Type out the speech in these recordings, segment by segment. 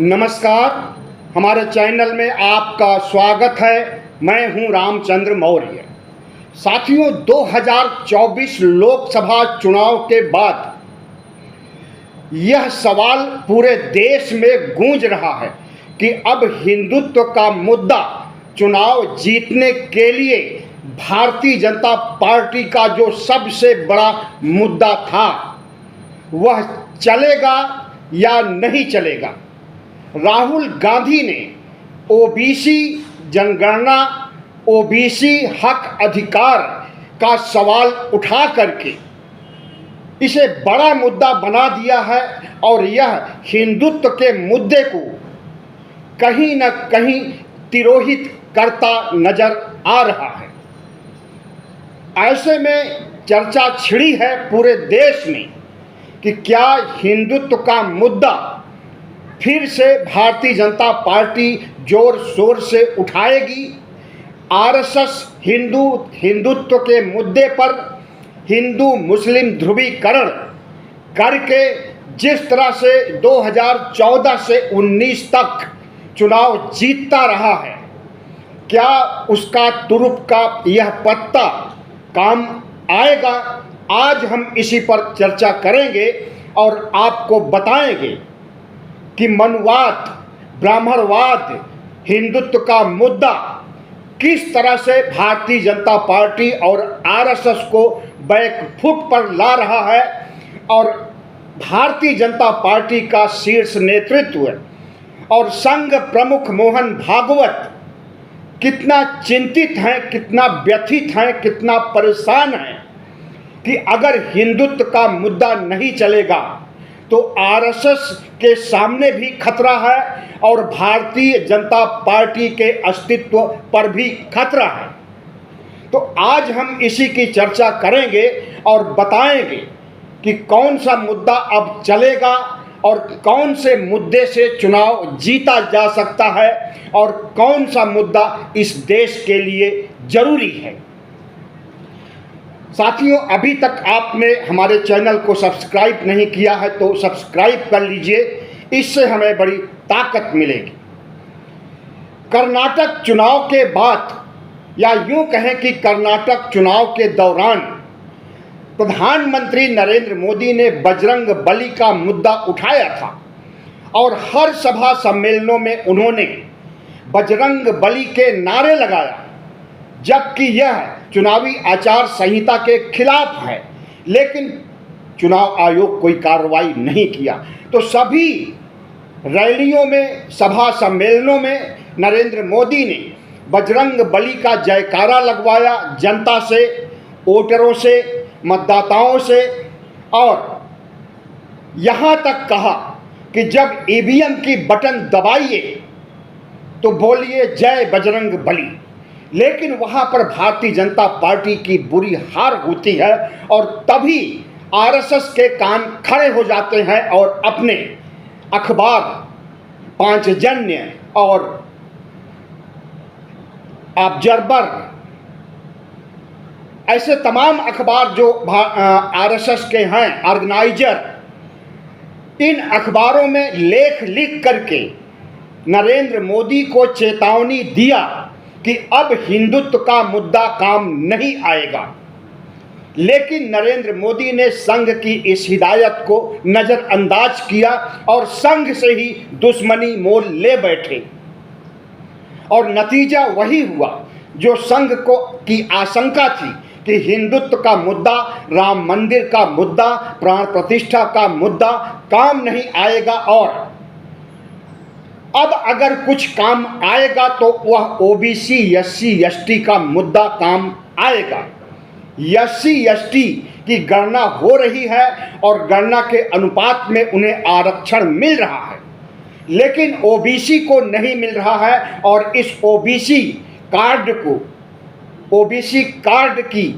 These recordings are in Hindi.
नमस्कार, हमारे चैनल में आपका स्वागत है। मैं हूं रामचंद्र मौर्य। साथियों, 2024 लोकसभा चुनाव के बाद यह सवाल पूरे देश में गूंज रहा है कि अब हिंदुत्व का मुद्दा चुनाव जीतने के लिए भारतीय जनता पार्टी का जो सबसे बड़ा मुद्दा था वह चलेगा या नहीं चलेगा। राहुल गांधी ने ओबीसी जनगणना, ओबीसी हक अधिकार का सवाल उठा करके इसे बड़ा मुद्दा बना दिया है और यह हिंदुत्व के मुद्दे को कहीं न कहीं तिरोहित करता नजर आ रहा है। ऐसे में चर्चा छिड़ी है पूरे देश में कि क्या हिंदुत्व का मुद्दा फिर से भारतीय जनता पार्टी जोर शोर से उठाएगी। आरएसएस हिंदुत्व के मुद्दे पर हिंदू मुस्लिम ध्रुवीकरण करके जिस तरह से 2014 से 19 तक चुनाव जीतता रहा है, क्या उसका तुरुप का यह पत्ता काम आएगा? आज हम इसी पर चर्चा करेंगे और आपको बताएंगे कि मनुवाद, ब्राह्मणवाद, हिंदुत्व का मुद्दा किस तरह से भारतीय जनता पार्टी और आरएसएस को बैकफुट पर ला रहा है और भारतीय जनता पार्टी का शीर्ष नेतृत्व और संघ प्रमुख मोहन भागवत कितना चिंतित हैं, कितना व्यथित हैं, कितना परेशान हैं कि अगर हिंदुत्व का मुद्दा नहीं चलेगा तो आरएसएस के सामने भी खतरा है और भारतीय जनता पार्टी के अस्तित्व पर भी खतरा है। तो आज हम इसी की चर्चा करेंगे और बताएंगे कि कौन सा मुद्दा अब चलेगा और कौन से मुद्दे से चुनाव जीता जा सकता है और कौन सा मुद्दा इस देश के लिए जरूरी है। साथियों, अभी तक आपने हमारे चैनल को सब्सक्राइब नहीं किया है तो सब्सक्राइब कर लीजिए, इससे हमें बड़ी ताकत मिलेगी। कर्नाटक चुनाव के बाद, या यूं कहें कि कर्नाटक चुनाव के दौरान, प्रधानमंत्री नरेंद्र मोदी ने बजरंग बली का मुद्दा उठाया था और हर सभा सम्मेलनों में उन्होंने बजरंग बली के नारे लगाया, जबकि यह चुनावी आचार संहिता के खिलाफ है। लेकिन चुनाव आयोग कोई कार्रवाई नहीं किया। तो सभी रैलियों में, सभा सम्मेलनों में नरेंद्र मोदी ने बजरंग बली का जयकारा लगवाया जनता से, वोटरों से, मतदाताओं से, और यहाँ तक कहा कि जब ईवीएम की बटन दबाइए तो बोलिए जय बजरंग बली। लेकिन वहाँ पर भारतीय जनता पार्टी की बुरी हार होती है और तभी आरएसएस के कान खड़े हो जाते हैं और अपने अखबार पांचजन्य और ऑब्जर्वर, ऐसे तमाम अखबार जो आरएसएस के हैं, ऑर्गेनाइजर, इन अखबारों में लेख लिख करके नरेंद्र मोदी को चेतावनी दिया कि अब हिंदुत्व का मुद्दा काम नहीं आएगा। लेकिन नरेंद्र मोदी ने संघ की इस हिदायत को नज़रअंदाज किया और संघ से ही दुश्मनी मोल ले बैठे और नतीजा वही हुआ जो संघ को की आशंका थी कि हिंदुत्व का मुद्दा, राम मंदिर का मुद्दा, प्राण प्रतिष्ठा का मुद्दा काम नहीं आएगा और अब अगर कुछ काम आएगा तो वह ओबीसी, एससी, एसटी का मुद्दा काम आएगा। एससी, एसटी की गणना हो रही है और गणना के अनुपात में उन्हें आरक्षण मिल रहा है, लेकिन ओबीसी को नहीं मिल रहा है और इस ओबीसी कार्ड को, ओबीसी कार्ड की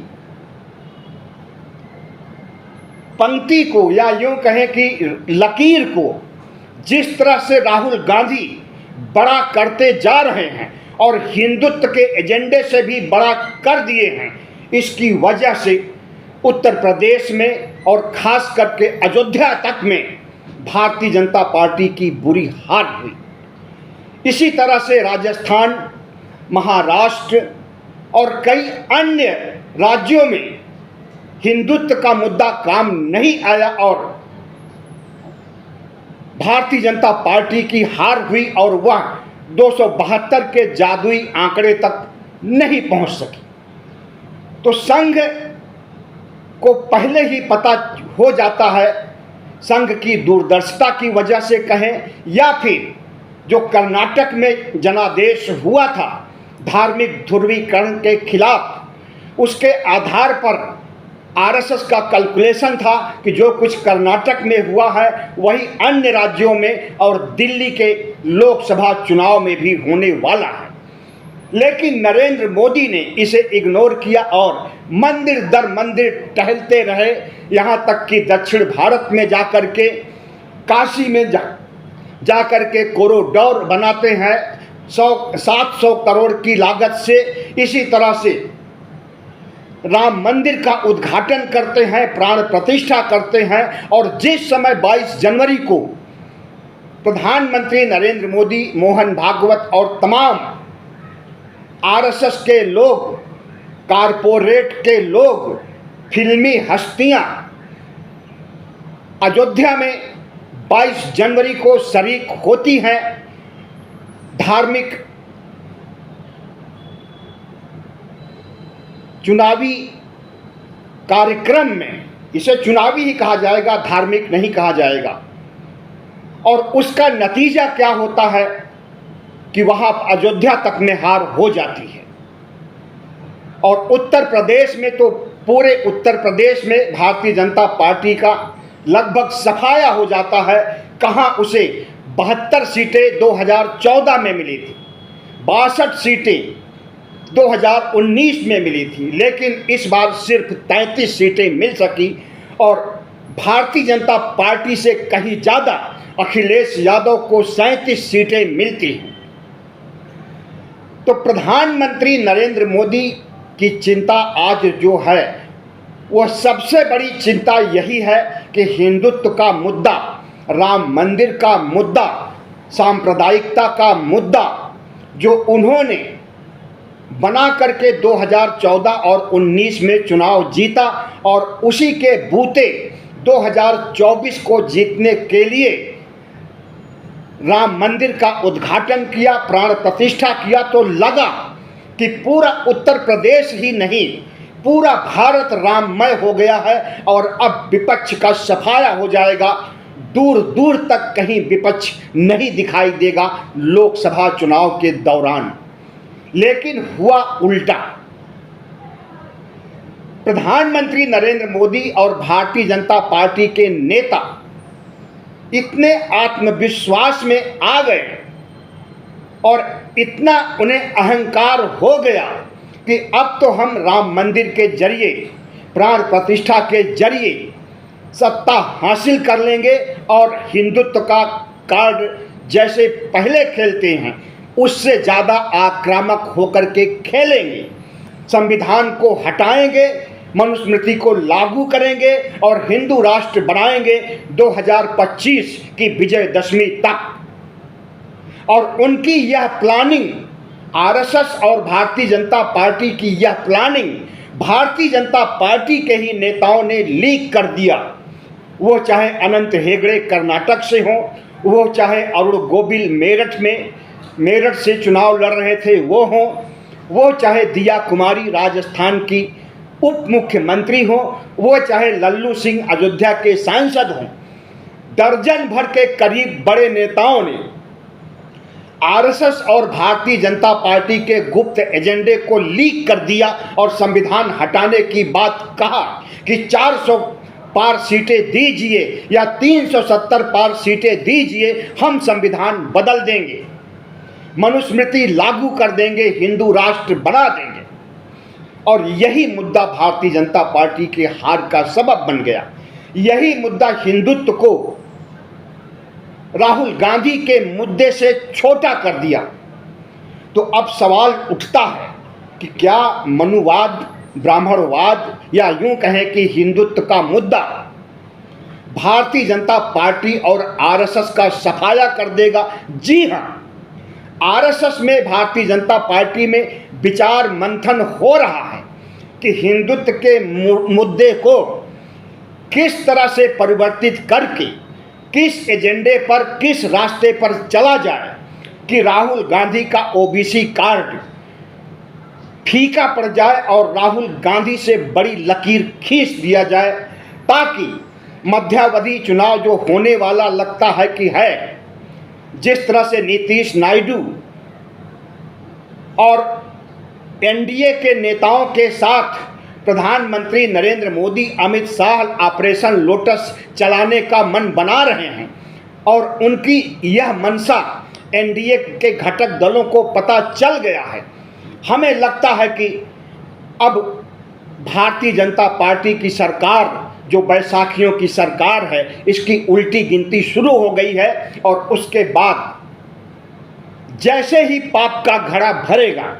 पंक्ति को, या यूं कहें कि लकीर को जिस तरह से राहुल गांधी बड़ा करते जा रहे हैं और हिंदुत्व के एजेंडे से भी बड़ा कर दिए हैं, इसकी वजह से उत्तर प्रदेश में और खास करके अयोध्या तक में भारतीय जनता पार्टी की बुरी हार हुई। इसी तरह से राजस्थान, महाराष्ट्र और कई अन्य राज्यों में हिंदुत्व का मुद्दा काम नहीं आया और भारतीय जनता पार्टी की हार हुई और वह 272 के जादुई आंकड़े तक नहीं पहुंच सकी। तो संघ को पहले ही पता हो जाता है, संघ की दूरदर्शिता की वजह से कहें या फिर जो कर्नाटक में जनादेश हुआ था धार्मिक ध्रुवीकरण के खिलाफ, उसके आधार पर आरएसएस का कैलकुलेशन था कि जो कुछ कर्नाटक में हुआ है वही अन्य राज्यों में और दिल्ली के लोकसभा चुनाव में भी होने वाला है। लेकिन नरेंद्र मोदी ने इसे इग्नोर किया और मंदिर दर मंदिर टहलते रहे, यहाँ तक कि दक्षिण भारत में जाकर के, काशी में जाकर के कॉरिडोर बनाते हैं 700 करोड़ की लागत से। इसी तरह से राम मंदिर का उद्घाटन करते हैं, प्राण प्रतिष्ठा करते हैं। और जिस समय 22 जनवरी को प्रधानमंत्री नरेंद्र मोदी, मोहन भागवत और तमाम आरएसएस के लोग, कारपोरेट के लोग, फिल्मी हस्तियां अयोध्या में 22 जनवरी को शरीक होती हैं धार्मिक चुनावी कार्यक्रम में, इसे चुनावी ही कहा जाएगा, धार्मिक नहीं कहा जाएगा। और उसका नतीजा क्या होता है कि वहां अयोध्या तक में हार हो जाती है। और उत्तर प्रदेश में तो पूरे उत्तर प्रदेश में भारतीय जनता पार्टी का लगभग सफाया हो जाता है। कहां उसे 72 सीटें 2014 में मिली थी, 62 सीटें 2019 में मिली थी, लेकिन इस बार सिर्फ 33 सीटें मिल सकी। और भारतीय जनता पार्टी से कहीं ज़्यादा अखिलेश यादव को 37 सीटें मिलती हैं। तो प्रधानमंत्री नरेंद्र मोदी की चिंता आज जो है वह सबसे बड़ी चिंता यही है कि हिंदुत्व का मुद्दा, राम मंदिर का मुद्दा, सांप्रदायिकता का मुद्दा जो उन्होंने बना करके 2014 और 19 में चुनाव जीता और उसी के बूते 2024 को जीतने के लिए राम मंदिर का उद्घाटन किया, प्राण प्रतिष्ठा किया, तो लगा कि पूरा उत्तर प्रदेश ही नहीं पूरा भारत राममय हो गया है और अब विपक्ष का सफाया हो जाएगा। दूर दूर तक कहीं विपक्ष नहीं दिखाई देगा लोकसभा चुनाव के दौरान। लेकिन हुआ उल्टा। प्रधानमंत्री नरेंद्र मोदी और भारतीय जनता पार्टी के नेता इतने आत्मविश्वास में आ गए और इतना उन्हें अहंकार हो गया कि अब तो हम राम मंदिर के जरिए, प्राण प्रतिष्ठा के जरिए सत्ता हासिल कर लेंगे और हिंदुत्व का कार्ड जैसे पहले खेलते हैं उससे ज़्यादा आक्रामक होकर के खेलेंगे। संविधान को हटाएंगे, मनुस्मृति को लागू करेंगे और हिंदू राष्ट्र बनाएंगे 2025 की विजयदशमी तक। और उनकी यह प्लानिंग, आरएसएस और भारतीय जनता पार्टी की यह प्लानिंग भारतीय जनता पार्टी के ही नेताओं ने लीक कर दिया। वो चाहे अनंत हेगड़े कर्नाटक से हों, वो चाहे अरुण गोविल मेरठ से चुनाव लड़ रहे थे वो हों, वो चाहे दिया कुमारी राजस्थान की उप मुख्यमंत्री हों, वो चाहे लल्लू सिंह अयोध्या के सांसद हों, दर्जन भर के करीब बड़े नेताओं ने आरएसएस और भारतीय जनता पार्टी के गुप्त एजेंडे को लीक कर दिया और संविधान हटाने की बात कहा कि 400 पार सीटें दीजिए या 370 पार सीटें दीजिए, हम संविधान बदल देंगे, मनुस्मृति लागू कर देंगे, हिंदू राष्ट्र बना देंगे। और यही मुद्दा भारतीय जनता पार्टी के हार का सबब बन गया। यही मुद्दा हिंदुत्व को राहुल गांधी के मुद्दे से छोटा कर दिया। तो अब सवाल उठता है कि क्या मनुवाद, ब्राह्मणवाद या यूं कहें कि हिंदुत्व का मुद्दा भारतीय जनता पार्टी और आरएसएस का सफाया कर देगा। जी हाँ, आरएसएस में भारतीय जनता पार्टी में विचार मंथन हो रहा है कि हिंदुत्व के मुद्दे को किस तरह से परिवर्तित करके किस एजेंडे पर, किस रास्ते पर चला जाए कि राहुल गांधी का ओबीसी कार्ड फीका पड़ जाए और राहुल गांधी से बड़ी लकीर खींच दिया जाए, ताकि मध्यावधि चुनाव जो होने वाला लगता है कि है, जिस तरह से नीतीश नायडू और एनडीए के नेताओं के साथ प्रधानमंत्री नरेंद्र मोदी, अमित शाह ऑपरेशन लोटस चलाने का मन बना रहे हैं और उनकी यह मंशा एनडीए के घटक दलों को पता चल गया है। हमें लगता है कि अब भारतीय जनता पार्टी की सरकार, जो बैसाखियों की सरकार है, इसकी उल्टी गिनती शुरू हो गई है और उसके बाद जैसे ही पाप का घड़ा भरेगा,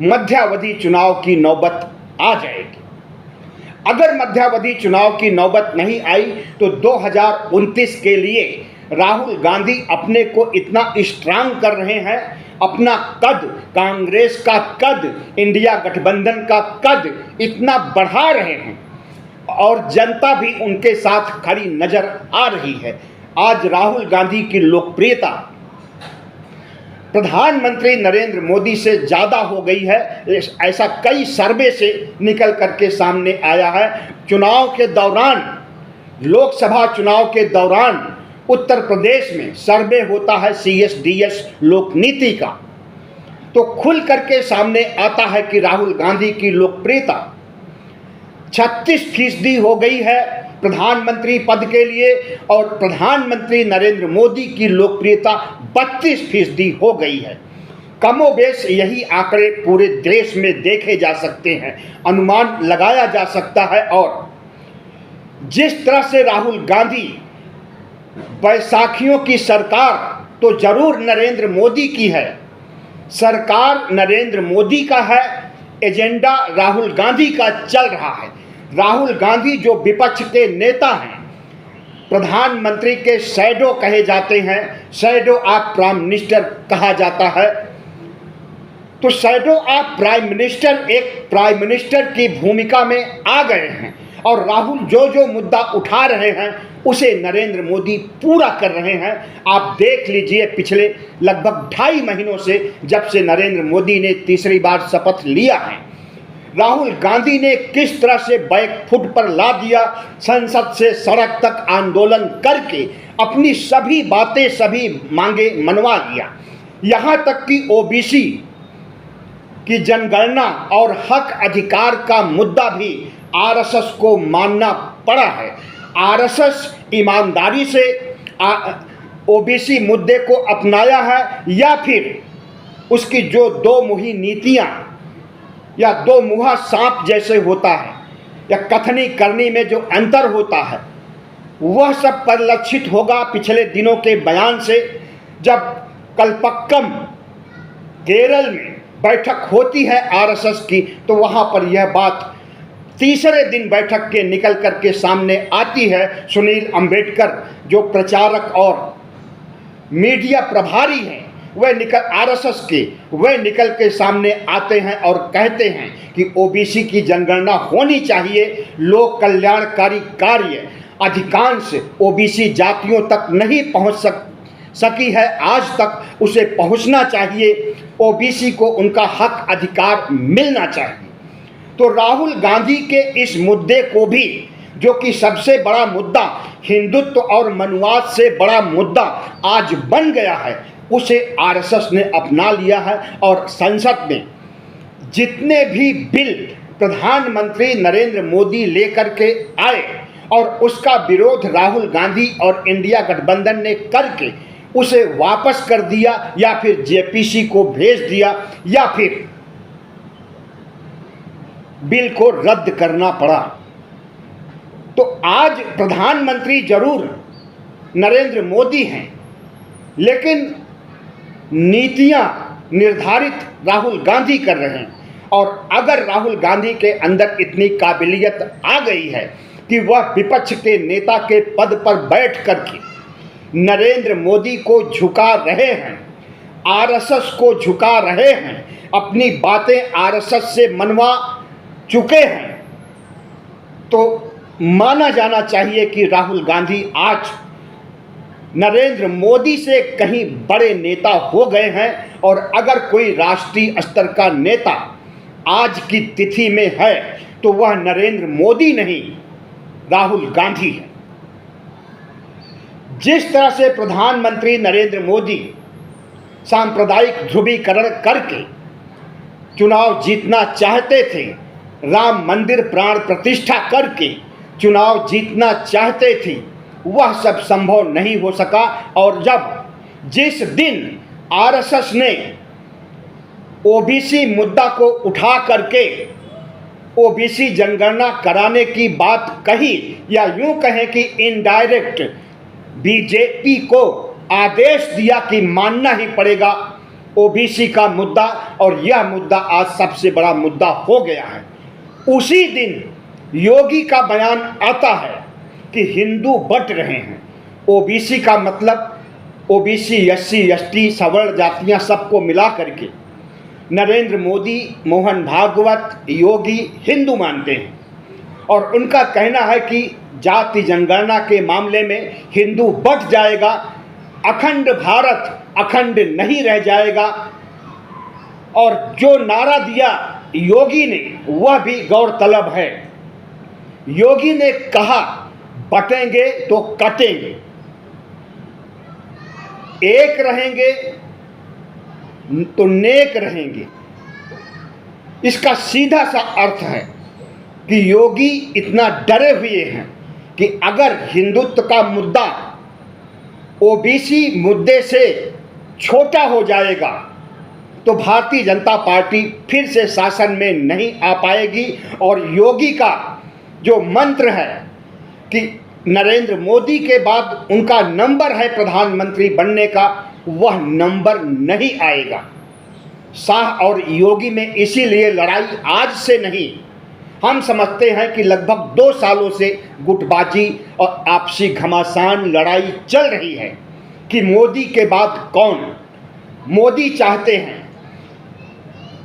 मध्यावधि चुनाव की नौबत आ जाएगी। अगर मध्यावधि चुनाव की नौबत नहीं आई तो 2029 के लिए राहुल गांधी अपने को इतना स्ट्रांग कर रहे हैं, अपना कद, कांग्रेस का कद, इंडिया गठबंधन का कद इतना बढ़ा रहे हैं और जनता भी उनके साथ खड़ी नजर आ रही है। आज राहुल गांधी की लोकप्रियता प्रधानमंत्री नरेंद्र मोदी से ज़्यादा हो गई है, ऐसा कई सर्वे से निकल करके सामने आया है। चुनाव के दौरान, लोकसभा चुनाव के दौरान उत्तर प्रदेश में सर्वे होता है CSDS लोकनीति का, तो खुल करके सामने आता है कि राहुल गांधी की लोकप्रियता 36% हो गई है प्रधानमंत्री पद के लिए और प्रधानमंत्री नरेंद्र मोदी की लोकप्रियता 32% हो गई है। कमोबेश यही आंकड़े पूरे देश में देखे जा सकते हैं, अनुमान लगाया जा सकता है। और जिस तरह से राहुल गांधी, बैसाखियों की सरकार तो जरूर नरेंद्र मोदी की है, सरकार नरेंद्र मोदी का है, एजेंडा राहुल गांधी का चल रहा है। राहुल गांधी जो विपक्ष के नेता हैं, प्रधानमंत्री के शैडो कहे जाते हैं, शैडो ऑफ प्राइम मिनिस्टर कहा जाता है, तो शैडो ऑफ प्राइम मिनिस्टर एक प्राइम मिनिस्टर की भूमिका में आ गए हैं और राहुल जो जो मुद्दा उठा रहे हैं उसे नरेंद्र मोदी पूरा कर रहे हैं। आप देख लीजिए, पिछले लगभग 2.5 महीनों से, जब से नरेंद्र मोदी ने तीसरी बार शपथ लिया है, राहुल गांधी ने किस तरह से बैकफुट पर ला दिया, संसद से सड़क तक आंदोलन करके अपनी सभी बातें, सभी मांगे मनवा लिया। यहाँ तक कि ओबीसी की जनगणना और हक अधिकार का मुद्दा भी आरएसएस को मानना पड़ा है। आरएसएस ईमानदारी से ओबीसी मुद्दे को अपनाया है या फिर उसकी जो दो मुही नीतियां या दो मुहा सांप जैसे होता है या कथनी करनी में जो अंतर होता है, वह सब परिलक्षित होगा पिछले दिनों के बयान से। जब कलपक्कम केरल में बैठक होती है आरएसएस की, तो वहाँ पर यह बात तीसरे दिन बैठक के निकल करके सामने आती है। सुनील अंबेडकर जो प्रचारक और मीडिया प्रभारी हैं, वह आरएसएस के वह निकल के सामने आते हैं और कहते हैं कि ओबीसी की जनगणना होनी चाहिए। लोक कल्याणकारी कार्य अधिकांश ओबीसी जातियों तक नहीं पहुंच सकी है आज तक, उसे पहुंचना चाहिए। ओबीसी को उनका हक अधिकार मिलना चाहिए। तो राहुल गांधी के इस मुद्दे को भी, जो कि सबसे बड़ा मुद्दा, हिंदुत्व और मनुवाद से बड़ा मुद्दा आज बन गया है, उसे आरएसएस ने अपना लिया है। और संसद में जितने भी बिल प्रधानमंत्री नरेंद्र मोदी लेकर के आए और उसका विरोध राहुल गांधी और इंडिया गठबंधन ने करके उसे वापस कर दिया या फिर जेपीसी को भेज दिया या फिर बिल को रद्द करना पड़ा। तो आज प्रधानमंत्री जरूर नरेंद्र मोदी हैं, लेकिन नीतियां निर्धारित राहुल गांधी कर रहे हैं। और अगर राहुल गांधी के अंदर इतनी काबिलियत आ गई है कि वह विपक्ष के नेता के पद पर बैठ करके नरेंद्र मोदी को झुका रहे हैं, आरएसएस को झुका रहे हैं, अपनी बातें आरएसएस से मनवा चुके हैं, तो माना जाना चाहिए कि राहुल गांधी आज नरेंद्र मोदी से कहीं बड़े नेता हो गए हैं। और अगर कोई राष्ट्रीय स्तर का नेता आज की तिथि में है तो वह नरेंद्र मोदी नहीं, राहुल गांधी है। जिस तरह से प्रधानमंत्री नरेंद्र मोदी सांप्रदायिक ध्रुवीकरण करके चुनाव जीतना चाहते थे, राम मंदिर प्राण प्रतिष्ठा करके चुनाव जीतना चाहते थे, वह सब संभव नहीं हो सका। और जिस दिन आरएसएस ने ओबीसी मुद्दा को उठा करके ओबीसी जनगणना कराने की बात कही, या यूं कहें कि इनडायरेक्ट बीजेपी को आदेश दिया कि मानना ही पड़ेगा ओबीसी का मुद्दा, और यह मुद्दा आज सबसे बड़ा मुद्दा हो गया है, उसी दिन योगी का बयान आता है कि हिंदू बंट रहे हैं। ओबीसी का मतलब ओबीसी, एससी, एसटी, सवर्ण जातियां सबको मिला करके नरेंद्र मोदी, मोहन भागवत, योगी हिंदू मानते हैं, और उनका कहना है कि जाति जनगणना के मामले में हिंदू बंट जाएगा, अखंड भारत अखंड नहीं रह जाएगा। और जो नारा दिया योगी ने वह भी गौरतलब है। योगी ने कहा बटेंगे तो कटेंगे, एक रहेंगे तो नेक रहेंगे। इसका सीधा सा अर्थ है कि योगी इतना डरे हुए हैं कि अगर हिंदुत्व का मुद्दा ओबीसी मुद्दे से छोटा हो जाएगा तो भारतीय जनता पार्टी फिर से शासन में नहीं आ पाएगी। और योगी का जो मंत्र है कि नरेंद्र मोदी के बाद उनका नंबर है प्रधानमंत्री बनने का, वह नंबर नहीं आएगा। शाह और योगी में इसीलिए लड़ाई आज से नहीं, हम समझते हैं कि लगभग 2 सालों से गुटबाजी और आपसी घमासान लड़ाई चल रही है कि मोदी के बाद कौन। मोदी चाहते हैं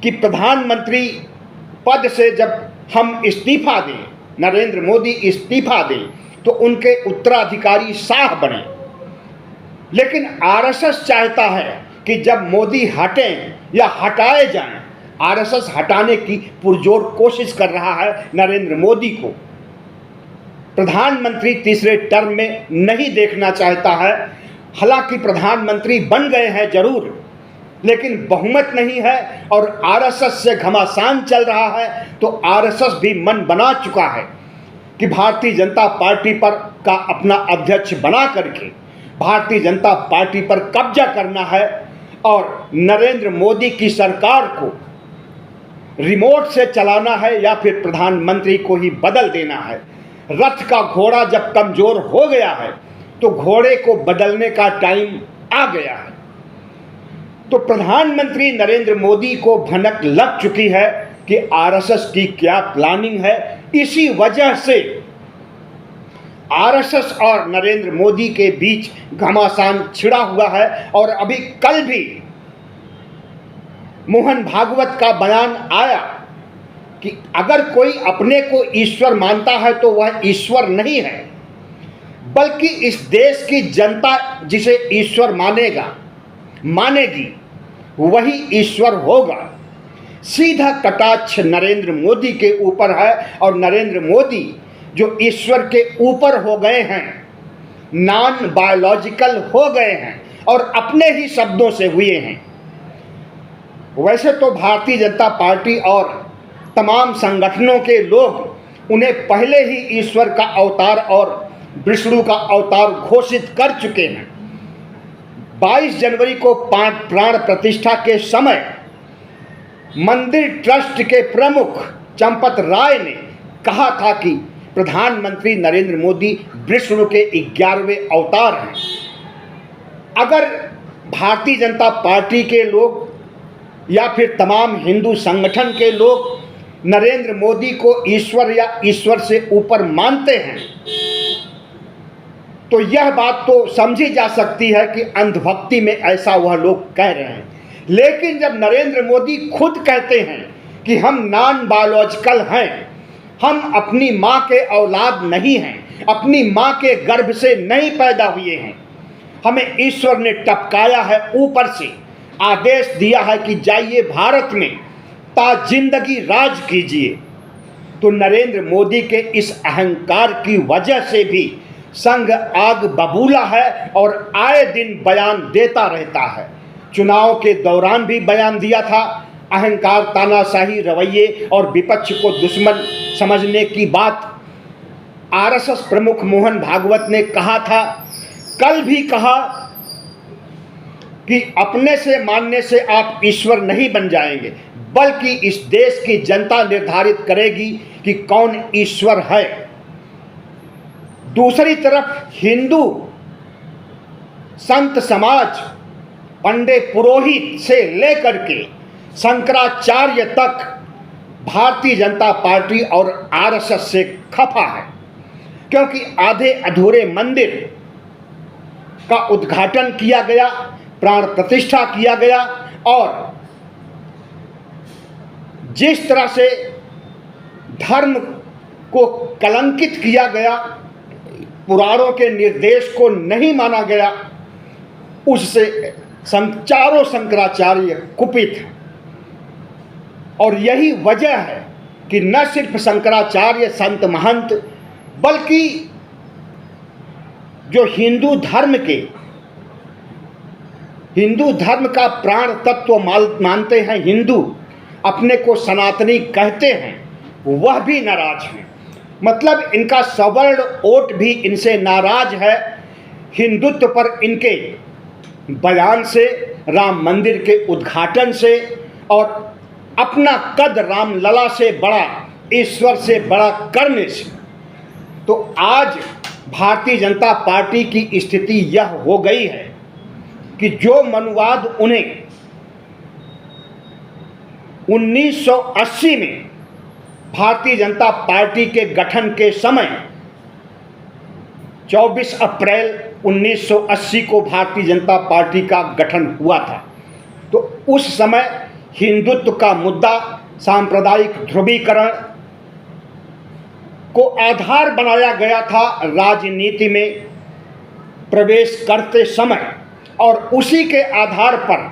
कि प्रधानमंत्री पद से जब हम इस्तीफा दें, नरेंद्र मोदी इस्तीफा दें, तो उनके उत्तराधिकारी शाह बने। लेकिन आरएसएस चाहता है कि जब मोदी हटें या हटाए जाएं, आरएसएस हटाने की पुरजोर कोशिश कर रहा है नरेंद्र मोदी को। प्रधानमंत्री तीसरे टर्म में नहीं देखना चाहता है। हालांकि प्रधानमंत्री बन गए हैं जरूर, लेकिन बहुमत नहीं है और आरएसएस से घमासान चल रहा है। तो आरएसएस भी मन बना चुका है कि भारतीय जनता पार्टी पर का अपना अध्यक्ष बना करके भारतीय जनता पार्टी पर कब्जा करना है और नरेंद्र मोदी की सरकार को रिमोट से चलाना है या फिर प्रधानमंत्री को ही बदल देना है। रथ का घोड़ा जब कमजोर हो गया है तो घोड़े को बदलने का टाइम आ गया है। तो प्रधानमंत्री नरेंद्र मोदी को भनक लग चुकी है कि आरएसएस की क्या प्लानिंग है। इसी वजह से आरएसएस और नरेंद्र मोदी के बीच घमासान छिड़ा हुआ है। और अभी कल भी मोहन भागवत का बयान आया कि अगर कोई अपने को ईश्वर मानता है तो वह ईश्वर नहीं है, बल्कि इस देश की जनता जिसे ईश्वर मानेगी वही ईश्वर होगा। सीधा कटाक्ष नरेंद्र मोदी के ऊपर है और नरेंद्र मोदी जो ईश्वर के ऊपर हो गए हैं, नॉन बायोलॉजिकल हो गए हैं और अपने ही शब्दों से हुए हैं। वैसे तो भारतीय जनता पार्टी और तमाम संगठनों के लोग उन्हें पहले ही ईश्वर का अवतार और विष्णु का अवतार घोषित कर चुके हैं। 22 जनवरी को प्राण प्रतिष्ठा के समय मंदिर ट्रस्ट के प्रमुख चंपत राय ने कहा था कि प्रधानमंत्री नरेंद्र मोदी विष्णु के 11वें अवतार हैं। अगर भारतीय जनता पार्टी के लोग या फिर तमाम हिंदू संगठन के लोग नरेंद्र मोदी को ईश्वर या ईश्वर से ऊपर मानते हैं तो यह बात तो समझी जा सकती है कि अंधभक्ति में ऐसा वह लोग कह रहे हैं। लेकिन जब नरेंद्र मोदी खुद कहते हैं कि हम नॉन बायोलॉजिकल हैं, हम अपनी माँ के औलाद नहीं हैं, अपनी माँ के गर्भ से नहीं पैदा हुए हैं, हमें ईश्वर ने टपकाया है, ऊपर से आदेश दिया है कि जाइए भारत में जिंदगी राज कीजिए, तो नरेंद्र मोदी के इस अहंकार की वजह से भी संघ आग बबूला है और आए दिन बयान देता रहता है। चुनाव के दौरान भी बयान दिया था, अहंकार, तानाशाही रवैये और विपक्ष को दुश्मन समझने की बात आरएसएस प्रमुख मोहन भागवत ने कहा था। कल भी कहा कि अपने से मानने से आप ईश्वर नहीं बन जाएंगे, बल्कि इस देश की जनता निर्धारित करेगी कि कौन ईश्वर है। दूसरी तरफ हिंदू संत समाज, पंडित पुरोहित से लेकर के शंकराचार्य तक भारतीय जनता पार्टी और आरएसएस से खफा है, क्योंकि आधे अधूरे मंदिर का उद्घाटन किया गया, प्राण प्रतिष्ठा किया गया और जिस तरह से धर्म को कलंकित किया गया, पुराणों के निर्देश को नहीं माना गया, उससे चारों शंकराचार्य कुपित हैं। और यही वजह है कि न सिर्फ शंकराचार्य संत महंत, बल्कि जो हिंदू धर्म का प्राण तत्व मानते हैं, हिंदू अपने को सनातनी कहते हैं, वह भी नाराज हैं। मतलब इनका सवर्ण वोट भी इनसे नाराज है। हिंदुत्व पर इनके बयान से, राम मंदिर के उद्घाटन से और अपना कद रामलला से बड़ा, ईश्वर से बड़ा करने से, तो आज भारतीय जनता पार्टी की स्थिति यह हो गई है कि जो मनुवाद उन्हें 1980 में भारतीय जनता पार्टी के गठन के समय 24 अप्रैल 1980 को भारतीय जनता पार्टी का गठन हुआ था, तो उस समय हिंदुत्व का मुद्दा, सांप्रदायिक ध्रुवीकरण को आधार बनाया गया था राजनीति में प्रवेश करते समय, और उसी के आधार पर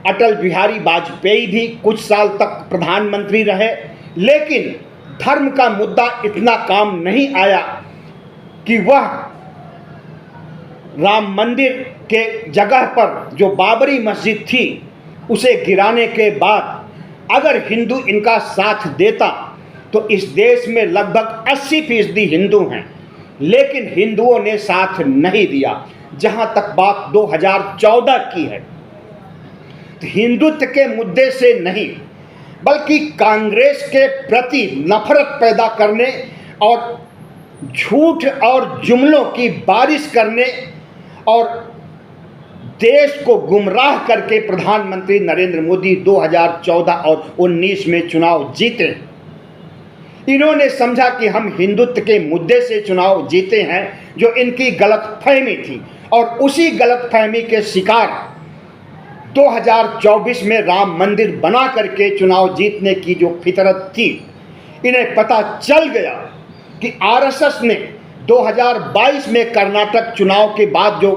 अटल बिहारी वाजपेयी भी कुछ साल तक प्रधानमंत्री रहे। लेकिन धर्म का मुद्दा इतना काम नहीं आया कि वह राम मंदिर के जगह पर जो बाबरी मस्जिद थी उसे गिराने के बाद अगर हिंदू इनका साथ देता तो इस देश में लगभग 80% हिंदू हैं, लेकिन हिंदुओं ने साथ नहीं दिया। जहां तक बात 2014 की है, तो हिंदुत्व के मुद्दे से नहीं, बल्कि कांग्रेस के प्रति नफरत पैदा करने और झूठ और जुमलों की बारिश करने और देश को गुमराह करके प्रधानमंत्री नरेंद्र मोदी 2014 और 19 में चुनाव जीते। इन्होंने समझा कि हम हिंदुत्व के मुद्दे से चुनाव जीते हैं, जो इनकी गलतफहमी थी, और उसी गलतफहमी के शिकार 2024 में राम मंदिर बना करके चुनाव जीतने की जो फितरत थी, इन्हें पता चल गया कि आरएसएस ने 2022 में कर्नाटक चुनाव के बाद जो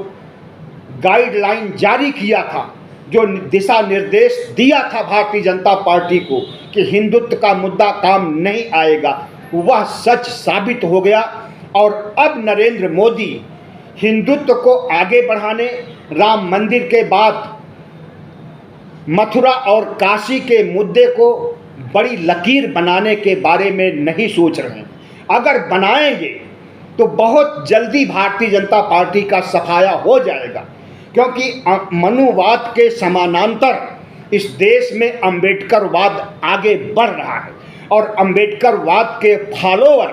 गाइडलाइन जारी किया था, जो दिशा निर्देश दिया था भारतीय जनता पार्टी को कि हिंदुत्व का मुद्दा काम नहीं आएगा, वह सच साबित हो गया। और अब नरेंद्र मोदी हिंदुत्व को आगे बढ़ाने, राम मंदिर के बाद मथुरा और काशी के मुद्दे को बड़ी लकीर बनाने के बारे में नहीं सोच रहे हैं। अगर बनाएंगे तो बहुत जल्दी भारतीय जनता पार्टी का सफाया हो जाएगा, क्योंकि मनुवाद के समानांतर इस देश में अंबेडकरवाद आगे बढ़ रहा है और अंबेडकरवाद के फॉलोअर,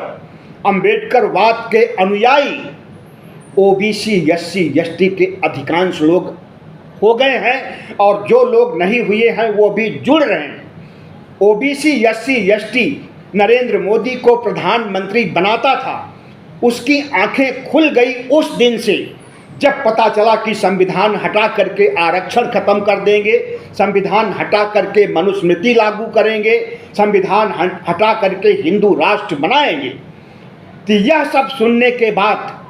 अंबेडकरवाद के अनुयायी ओबीसी, एससी, एसटी के अधिकांश लोग हो गए हैं और जो लोग नहीं हुए हैं वो भी जुड़ रहे हैं। OBC SC ST Narendra Modi को प्रधानमंत्री बनाता था, उसकी आंखें खुल गई उस दिन से जब पता चला कि संविधान हटा करके आरक्षण खत्म कर देंगे, संविधान हटा करके मनुस्मृति लागू करेंगे, संविधान हटा करके हिंदू राष्ट्र बनाएंगे। तो यह सब सुनने के बाद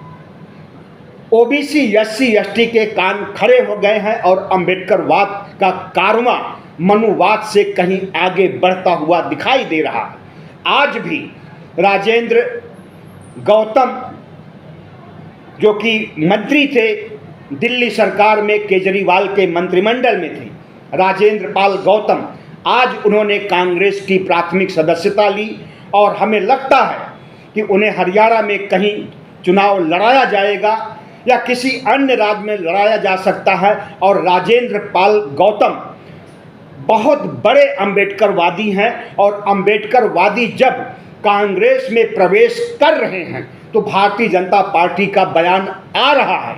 ओबीसी एससी एसटी के कान खड़े हो गए हैं और अंबेडकरवाद का कारवां मनुवाद से कहीं आगे बढ़ता हुआ दिखाई दे रहा है। आज भी राजेंद्र गौतम जो कि मंत्री थे दिल्ली सरकार में, केजरीवाल के मंत्रिमंडल में थे, राजेंद्र पाल गौतम, आज उन्होंने कांग्रेस की प्राथमिक सदस्यता ली और हमें लगता है कि उन्हें हरियाणा में कहीं चुनाव लड़ाया जाएगा या किसी अन्य राज्य में लड़ाया जा सकता है। और राजेंद्र पाल गौतम बहुत बड़े अंबेडकरवादी हैं और अंबेडकरवादी जब कांग्रेस में प्रवेश कर रहे हैं तो भारतीय जनता पार्टी का बयान आ रहा है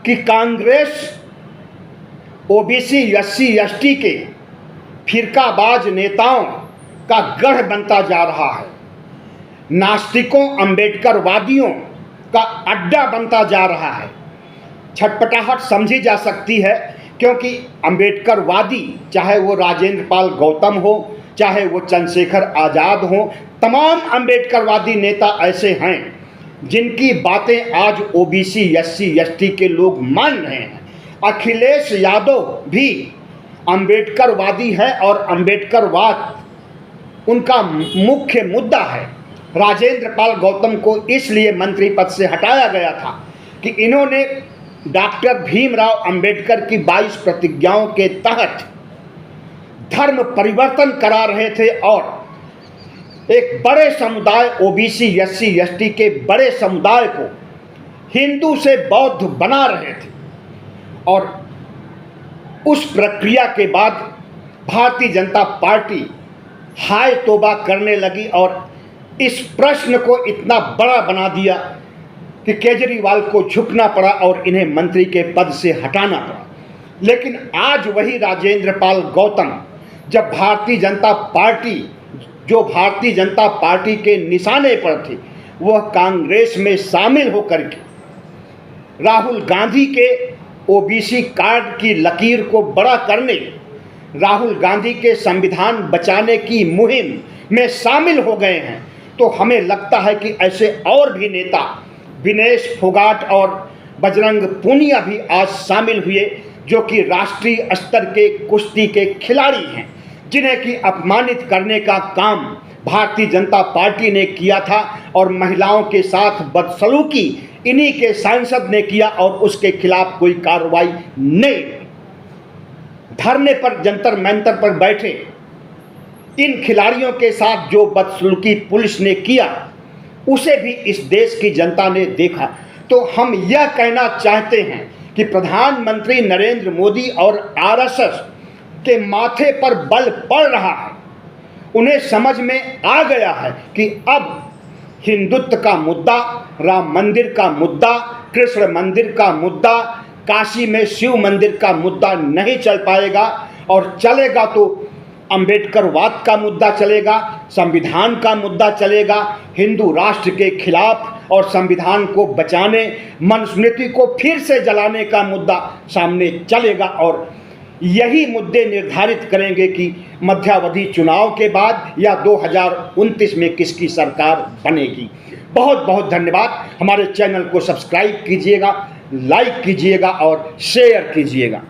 कि कांग्रेस ओबीसी एससी एसटी के फिरकाबाज नेताओं का गढ़ बनता जा रहा है, नास्तिकों अंबेडकरवादियों का अड्डा बनता जा रहा है। छटपटाहट समझी जा सकती है क्योंकि अंबेडकरवादी, चाहे वो राजेंद्र पाल गौतम हो, चाहे वो चंद्रशेखर आज़ाद हो, तमाम अंबेडकरवादी नेता ऐसे हैं जिनकी बातें आज ओबीसी एससी एसटी के लोग मान रहे हैं। अखिलेश यादव भी अंबेडकरवादी है और अंबेडकरवाद उनका मुख्य मुद्दा है। राजेंद्र पाल गौतम को इसलिए मंत्री पद से हटाया गया था कि इन्होंने डॉक्टर भीमराव अंबेडकर की 22 प्रतिज्ञाओं के तहत धर्म परिवर्तन करा रहे थे और एक बड़े समुदाय ओबीसी एससी एसटी के बड़े समुदाय को हिंदू से बौद्ध बना रहे थे। और उस प्रक्रिया के बाद भारतीय जनता पार्टी हाय तौबा करने लगी और इस प्रश्न को इतना बड़ा बना दिया कि केजरीवाल को झुकना पड़ा और इन्हें मंत्री के पद से हटाना पड़ा। लेकिन आज वही राजेंद्र पाल गौतम जब भारतीय जनता पार्टी, जो भारतीय जनता पार्टी के निशाने पर थे, वह कांग्रेस में शामिल होकर के राहुल गांधी के ओबीसी कार्ड की लकीर को बड़ा करने, राहुल गांधी के संविधान बचाने की मुहिम में शामिल हो गए हैं, तो हमें लगता है कि ऐसे और भी नेता विनेश फोगाट और बजरंग पूनिया भी आज शामिल हुए, जो कि राष्ट्रीय स्तर के कुश्ती के खिलाड़ी हैं, जिन्हें कि अपमानित करने का काम भारतीय जनता पार्टी ने किया था और महिलाओं के साथ बदसलूकी इन्हीं के सांसद ने किया और उसके खिलाफ कोई कार्रवाई नहीं। धरने पर, जंतर मंतर पर बैठे इन खिलाड़ियों के साथ जो बदसलूकी पुलिस ने किया उसे भी इस देश की जनता ने देखा। तो हम यह कहना चाहते हैं कि प्रधानमंत्री नरेंद्र मोदी और आरएसएस के माथे पर बल पड़ रहा है। उन्हें समझ में आ गया है कि अब हिंदुत्व का मुद्दा, राम मंदिर का मुद्दा, कृष्ण मंदिर का मुद्दा, काशी में शिव मंदिर का मुद्दा नहीं चल पाएगा और चलेगा तो अंबेडकरवाद का मुद्दा चलेगा, संविधान का मुद्दा चलेगा, हिंदू राष्ट्र के खिलाफ और संविधान को बचाने, मनुस्मृति को फिर से जलाने का मुद्दा सामने चलेगा। और यही मुद्दे निर्धारित करेंगे कि मध्यावधि चुनाव के बाद या 2029 में किसकी सरकार बनेगी। बहुत बहुत धन्यवाद। हमारे चैनल को सब्सक्राइब कीजिएगा, लाइक कीजिएगा और शेयर कीजिएगा।